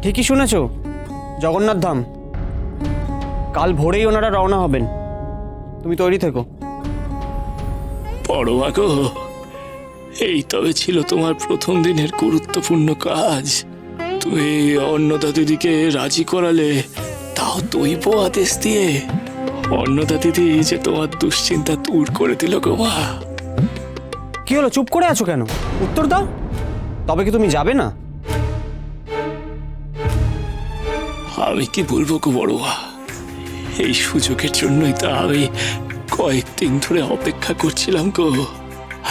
ঠিকই শুনেছ, জগন্নাথ ধাম। কাল ভোরেই ওনারা রওনা হবেন, তুমি তৈরি থেকো। পরমা গো, এই তবে ছিল তোমার প্রথম দিনের গুরুত্বপূর্ণ কাজ। তুমি অন্নদা দিদিকে রাজি করালে, তাও দৈব আদেশ দিয়ে। অন্নদা দিদি যে তোমার দুশ্চিন্তা দূর করে দিল গো মা। কি হলো, চুপ করে আছো কেন? উত্তর দাও। তবে কি তুমি যাবে না? আমি কি বলবো গো বড়মা, এই সুযোগের জন্যই তো আমি কয়েকদিন ধরে অপেক্ষা করছিলাম গো।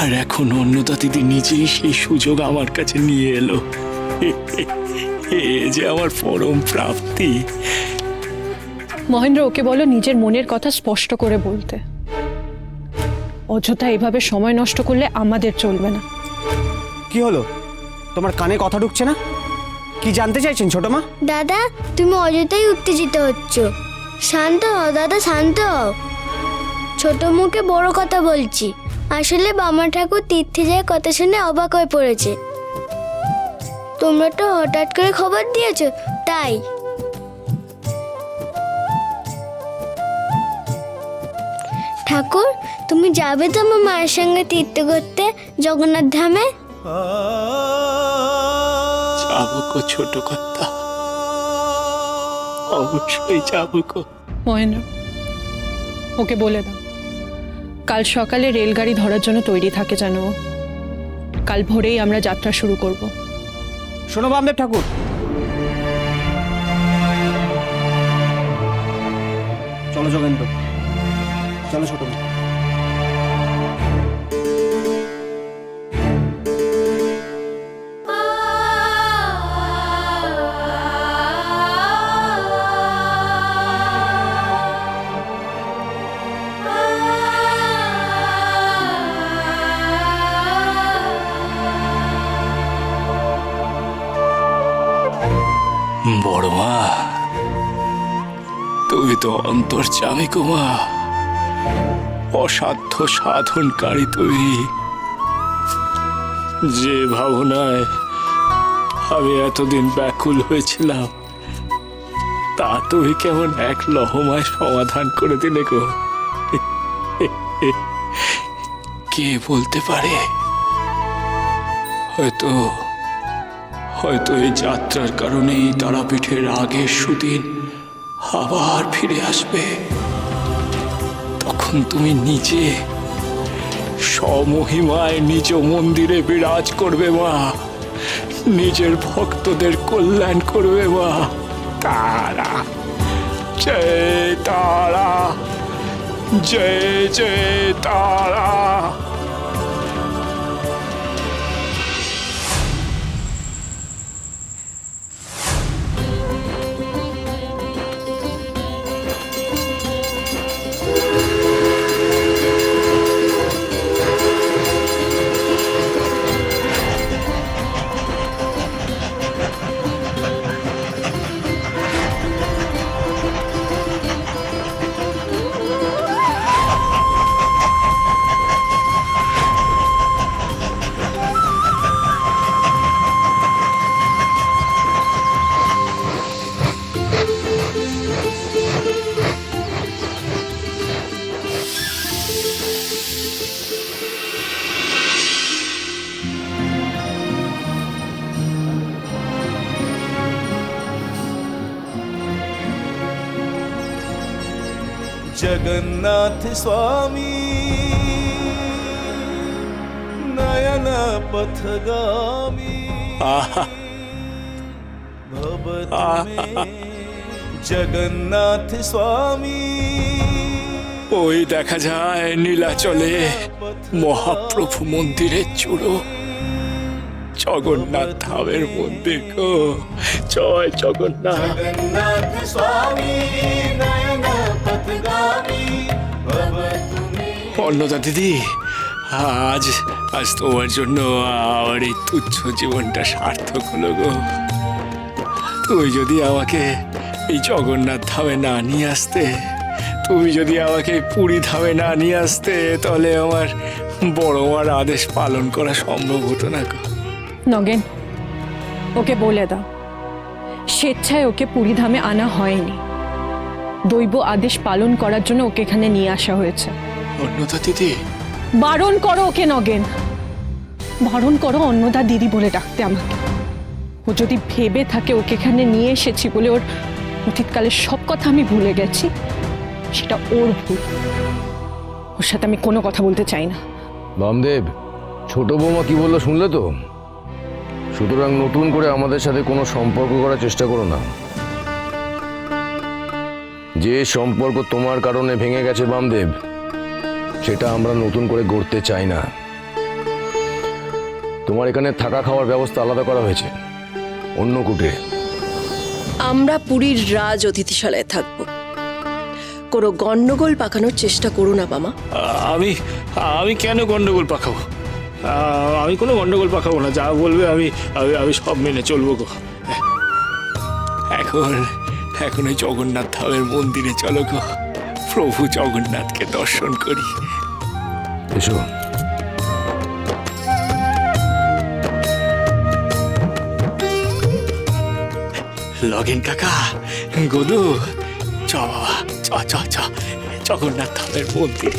আর এখন অন্নদা দিদি নিজেই সেই সুযোগ আমার কাছে নিয়ে এলো। এ যে আমার পরম প্রাপ্তি। মহেন্দ্র, ওকে বলো নিজের মনের কথা স্পষ্ট করে বলতে। অযথা এভাবে সময় নষ্ট করলে আমাদের চলবে না। কি হলো, তোমার কানে কথা ঢুকছে না? কি জানতে চাইছেন ছোট মা? দাদা, তুমি অযথাই উত্তেজিত হচ্ছ। শান্ত হও দাদা, শান্ত হও। ছোট মুখে বড় কথা বলছি। আসলে বামা ঠাকুর তীর্থে যায় কথা শুনে অবাক হয়ে পড়েছে। তোমরা তো হঠাৎ করে খবর দিয়েছো, তাই। ঠাকুর, তুমি যাবে তো আমার মায়ের সঙ্গে তীর্থ করতে জগন্নাথ ধামে? যাবো গো ছোট কথা, অবশ্যই যাবো গো। মহেন্দ্র, ওকে বলে দাও কাল সকালে রেলগাড়ি ধরার জন্য তৈরি থাকে যেন। কাল ভোরেই আমরা যাত্রা শুরু করব। শোনো বামদেব ঠাকুর, চলো যোগেন্দ্র, চলো ছোট মা। বড় মা, তুমি তো অন্তর্যামী গো মা, অসাধ্য সাধনকারী তুমি। যে ভাবনায় আমি এতদিন ব্যাকুল হয়েছিলাম, তা তুমি কেমন এক লহমায় সমাধান করে দিলে গো। কে বলতে পারে, হয়তো হয়তো এই যাত্রার কারণেই তারাপীঠের আগের সুদিন আবার ফিরে আসবে। তখন তুমি নিজে স্বমহিমায় নিজ মন্দিরে বিরাজ করবে মা, নিজের ভক্তদের কল্যাণ করবে মা। তারা, জয় তারা, জয় জয় তারা। जगन्नाथ स्वामी नयन पथगामी जगन्नाथ स्वामी। ওই দেখা যায় নীলাচলে মহাপ্রভু মন্দিরের চূড়ো, জগন্নাথ ধামের মন্দির গো। জয় জগন্নাথ। जगन्नाथ स्वामी नयन पथगामी भव तुमे। অন্নদা দিদি, আজ আজ তোমার জন্য আমার এই তুচ্ছ জীবনটা সার্থক হলো গো। তুমি যদি আমাকে এই জগন্নাথ ধামে না নিয়ে আসতে, তুমি যদি আমাকে পুরী ধামে না নিয়ে আসতে, তাহলে আমার বড় মার আদেশ পালন করা সম্ভব হতো না গো। নগেন, ওকে বলে দাও স্বেচ্ছায় ওকে পুরীধামে আনা হয়নি, দৈব আদেশ পালন করার জন্য ওকে এখানে নিয়ে আসা হয়েছে। অন্নদা দিদি, বারণ করো ওকে নগেন, বারণ করো অন্নদা দিদি বলে ডাকতে আমাকে। ও যদি ভেবে থাকে ওকে এখানে নিয়ে এসেছি বলে ওর অতীতকালের সব কথা আমি ভুলে গেছি, সেটা ওর ভুল। ওর সাথে আমি কোনো কথা বলতে চাই না। বামদেব, ছোট বৌমা কি বললো শুনলে তো? সুতরাং নতুন করে আমাদের সাথে কোনো সম্পর্ক করার চেষ্টা করো না। যে সম্পর্ক তোমার কারণে ভেঙে গেছে বামদেব, সেটা আমরা নতুন করে গড়তে চাই না। তোমার এখানে থাকা খাওয়ার ব্যবস্থা আলাদা করা হয়েছে অন্য কুটিরে। আমরা পুরীর রাজ অতিথিশালায় থাকবো। কোনো গন্ডগোল পাকানোর চেষ্টা করো না মামা। আমি আমি কেন গন্ডগোল পাকাবো? আমি কোনো গন্ডগোল পাকাবো না, যা বলবে আমি আমি আমি সব মেনে চলবো গো। এখন এখন ওই জগন্নাথ ধামের মন্দিরে চলো গো, প্রভু জগন্নাথকে দর্শন করি। এসো। লগেন কাকা, গদু, চ বাবা, চ চ চ জগন্নাথ ধামের মন্দির।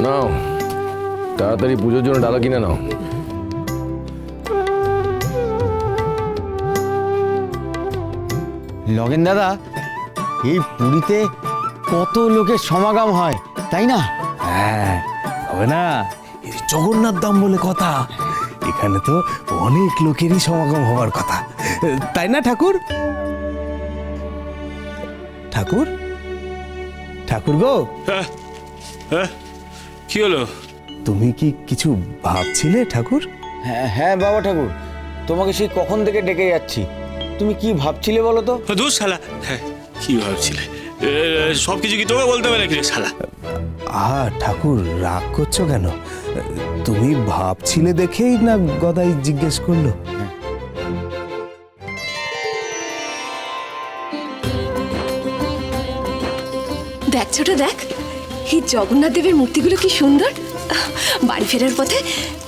নাও, তাড়াতাড়ি পুজোর জন্য ডালা কিনে নাও। লগেন দাদা, এই পুরীতে কত লোকের সমাগম হয়, তাই না? হ্যাঁ, হবে না? এই জগন্নাথ ধাম বলে কথা, এখানে তো অনেক লোকেরই সমাগম হওয়ার কথা, তাই না ঠাকুর? ঠাকুর, ঠাকুর গো, কি হলো? তুমি কি কিছু ভাবছিলে ঠাকুর? হ্যাঁ হ্যাঁ বাবা ঠাকুর, তোমাকে সেই কখন থেকে ডেকে যাচ্ছি। তুমি কি ভাবছিলে বলো তো? দূর শালা, হ্যাঁ কি ভাবছিলে? সব কিছু কি তোকে বলতে হবে নাকি রে শালা? ঠাকুর রাগ করছো কেন? তুমি ভাবছিলে দেখেই না গদাই জিজ্ঞেস করলো। দেখ ছোট দেখ, এই জগন্নাথ দেবের মূর্তিগুলো কি সুন্দর। বাড়ি ফেরার পথে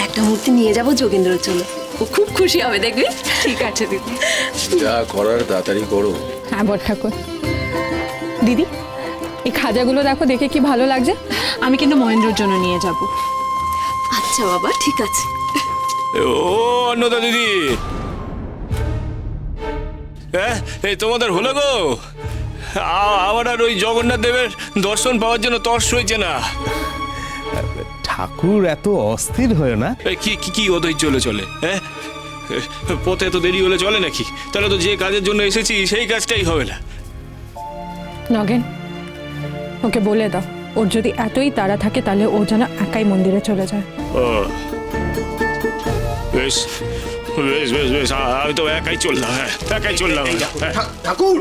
একটা মূর্তি নিয়ে যাব যোগেন্দ্রর জন্য, ও খুব খুশি হবে দেখবি। ঠিক আছে দিদি, যা করার তাড়াতাড়ি করো। হ্যাঁ বড় ঠাকুর। দিদি, এই খাজাগুলো দেখো, দেখে কি ভালো লাগছে। আমি কিন্তু মহেন্দ্রর জন্য নিয়ে যাব। আচ্ছা বাবা, ঠিক আছে। ও অন্নদা দিদি, হ্যাঁ এই তোমাদের হলো গো? আমার আর ওই জগন্নাথ দেবের দর্শন পাওয়ার জন্য তর্স হয়েছে না। ঠাকুর এত অস্থির হয়ে না। কি কি কি অধৈর্য হলে চলে? হ্যাঁ, পথে এত দেরি হলে চলে নাকি? তাহলে তো যে কাজের জন্য এসেছি সেই কাজটাই হবে না। নগেন, ওকে বলে দাও ওর যদি এতই তাড়া থাকে তাহলে ও যেন একাই মন্দিরে চলে যায়। ও বেশ বেশ বেশ বেশ, আমি তো একাই চললাম। হ্যাঁ একাই চললাম। ঠাকুর,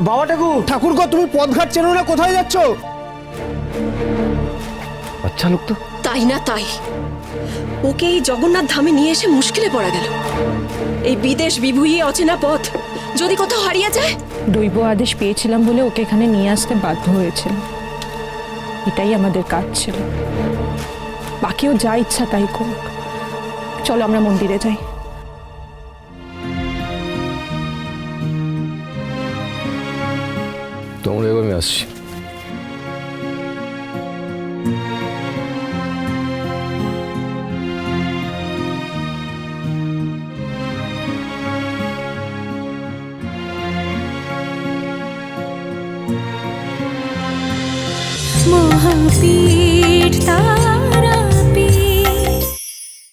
বাবা ঠাকুর, ঠাকুর গো, তুমি পথঘাট চেনো না, কোথায় যাচ্ছ? আচ্ছা লোক তো। তাই না তাই, ওকে এই জগন্নাথ ধামে নিয়ে এসে মুশকিলে পড়া গেল। এই বিদেশ বিভূয়ে অচেনা পথ যদি কোথাও হারিয়ে যায়। দৈব আদেশ পেয়েছিলাম বলে ওকে এখানে নিয়ে আসতে বাধ্য হয়েছিল, এটাই আমাদের কাজ ছিল। বাকিও যা ইচ্ছা তাই করুক। চলো আমরা মন্দিরে যাই। তোমরা এবার আমি আসছি। महापीर